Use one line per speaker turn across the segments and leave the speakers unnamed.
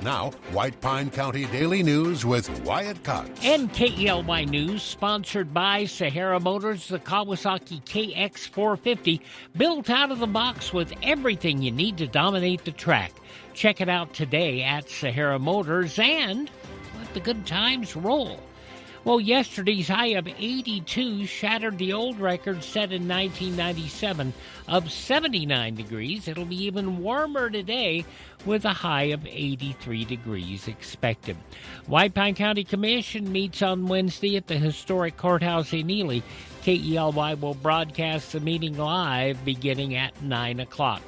Now, White Pine County Daily News with Wyatt Cox.
And KELY News, sponsored by Sahara Motors, the Kawasaki KX450, built out of the box with everything you need to dominate the track. Check it out today at Sahara Motors and let the good times roll. Well, yesterday's high of 82 shattered the old record set in 1997 of 79 degrees. It'll be even warmer today with a high of 83 degrees expected. White Pine County Commission meets on Wednesday at the historic courthouse in Ely. KELY will broadcast the meeting live beginning at 9 o'clock.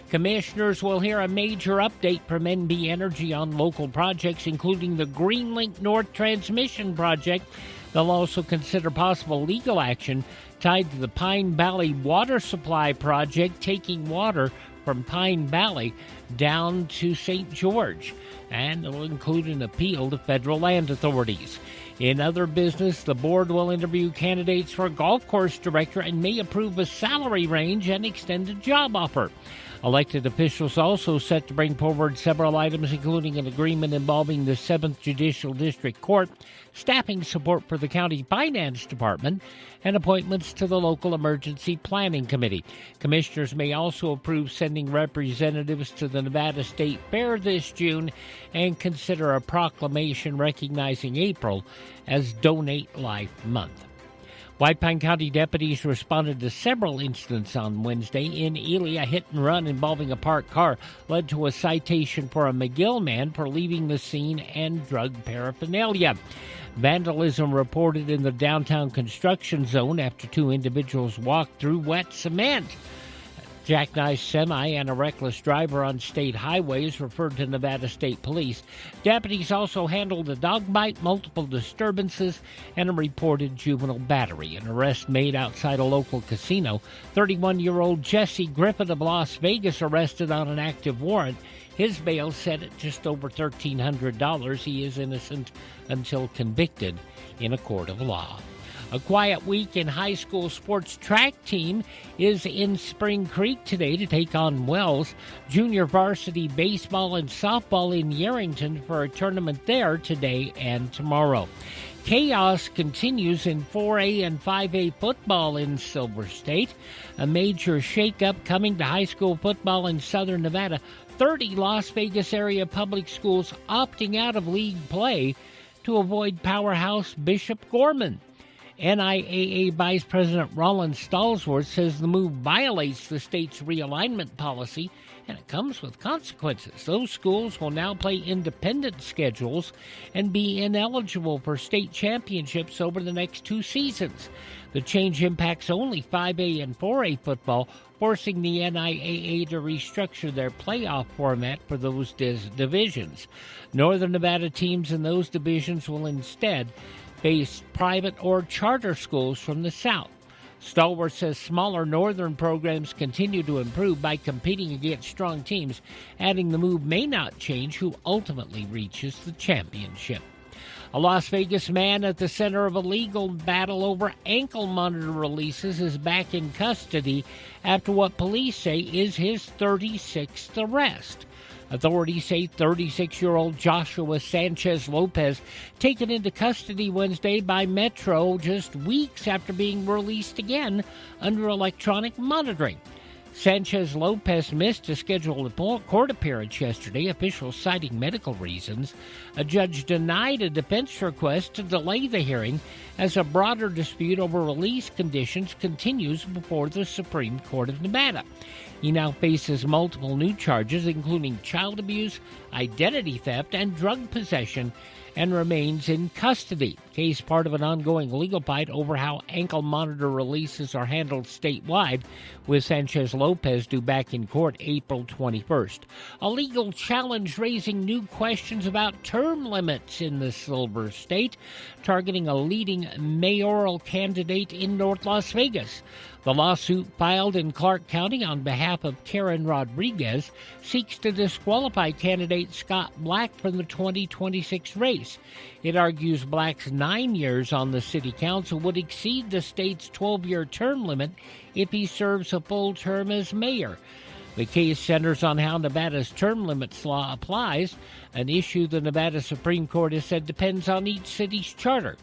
Commissioners will hear a major update from NB Energy on local projects, including the Greenlink North transmission project. They'll also consider possible legal action tied to the Pine Valley water supply project, taking water from Pine Valley down to St. George. And it'll include an appeal to federal land authorities. In other business, the board will interview candidates for a golf course director and may approve a salary range and extended job offer. Elected officials also set to bring forward several items, including an agreement involving the 7th Judicial District Court, staffing support for the county finance department, and appointments to the local emergency planning committee. Commissioners may also approve sending representatives to the Nevada State Fair this June and consider a proclamation recognizing April as Donate Life Month. White Pine County deputies responded to several incidents on Wednesday. In Ely, a hit-and-run involving a parked car led to a citation for a McGill man for leaving the scene and drug paraphernalia. Vandalism reported in the downtown construction zone after two individuals walked through wet cement. Jackknifed semi and a reckless driver on state highways referred to Nevada State Police. Deputies also handled a dog bite, multiple disturbances, and a reported juvenile battery. An arrest made outside a local casino. 31-year-old Jesse Griffin of Las Vegas arrested on an active warrant. His bail set at just over $1,300. He is innocent until convicted in a court of law. A quiet week in high school sports. Track team is in Spring Creek today to take on Wells. Junior varsity baseball and softball in Yerington for a tournament there today and tomorrow. Chaos continues in 4A and 5A football in Silver State. A major shakeup coming to high school football in southern Nevada. 30 Las Vegas area public schools opting out of league play to avoid powerhouse Bishop Gorman. NIAA Vice President Roland Stallsworth says the move violates the state's realignment policy, and it comes with consequences. Those schools will now play independent schedules and be ineligible for state championships over the next 2 seasons. The change impacts only 5A and 4A football, forcing the NIAA to restructure their playoff format for those divisions. Northern Nevada teams in those divisions will instead face private or charter schools from the South. Stallworth says smaller northern programs continue to improve by competing against strong teams, adding the move may not change who ultimately reaches the championship. A Las Vegas man at the center of a legal battle over ankle monitor releases is back in custody after what police say is his 36th arrest. Authorities say 36-year-old Joshua Sanchez Lopez taken into custody Wednesday by Metro just weeks after being released again under electronic monitoring. Sanchez Lopez missed a scheduled court appearance yesterday, officials citing medical reasons. A judge denied a defense request to delay the hearing as a broader dispute over release conditions continues before the Supreme Court of Nevada. He now faces multiple new charges, including child abuse, identity theft, and drug possession, and remains in custody. Case part of an ongoing legal fight over how ankle monitor releases are handled statewide, with Sanchez Lopez due back in court April 21st. A legal challenge raising new questions about term limits in the Silver State, targeting a leading mayoral candidate in North Las Vegas. The lawsuit filed in Clark County on behalf of Karen Rodriguez seeks to disqualify candidate Scott Black from the 2026 race. It argues Black's 9 years on the city council would exceed the state's 12-year term limit if he serves a full term as mayor. The case centers on how Nevada's term limits law applies, an issue the Nevada Supreme Court has said depends on each city's charter.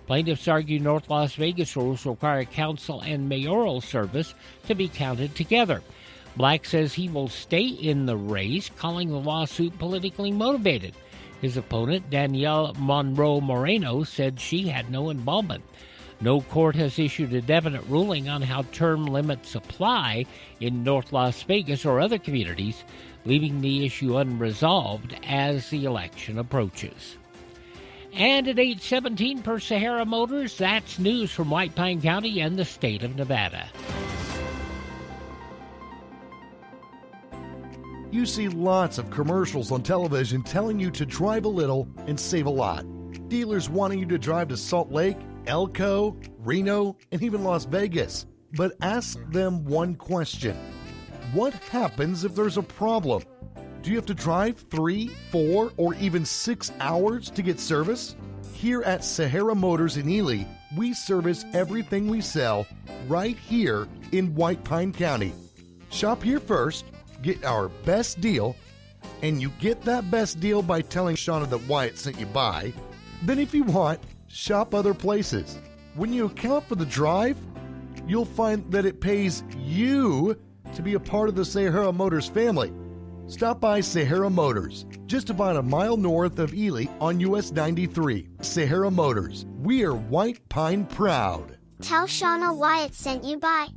Plaintiffs argue North Las Vegas rules require council and mayoral service to be counted together. Black says he will stay in the race, calling the lawsuit politically motivated. His opponent, Danielle Monroe Moreno, said she had no involvement. No court has issued a definite ruling on how term limits apply in North Las Vegas or other communities, leaving the issue unresolved as the election approaches. And at 8:17 per Sahara Motors, that's news from White Pine County and the state of Nevada.
You see lots of commercials on television telling you to drive a little and save a lot. Dealers wanting you to drive to Salt Lake, Elko, Reno, and even Las Vegas. But ask them one question. What happens if there's a problem? Do you have to drive 3, 4, or even 6 hours to get service? Here at Sahara Motors in Ely, we service everything we sell right here in White Pine County. Shop here first, get our best deal, and you get that best deal by telling Shauna that Wyatt sent you by. Then if you want, shop other places. When you account for the drive, you'll find that it pays you to be a part of the Sahara Motors family. Stop by Sahara Motors, just about a mile north of Ely on US 93. Sahara Motors, we are White Pine proud.
Tell Shauna Wyatt sent you by.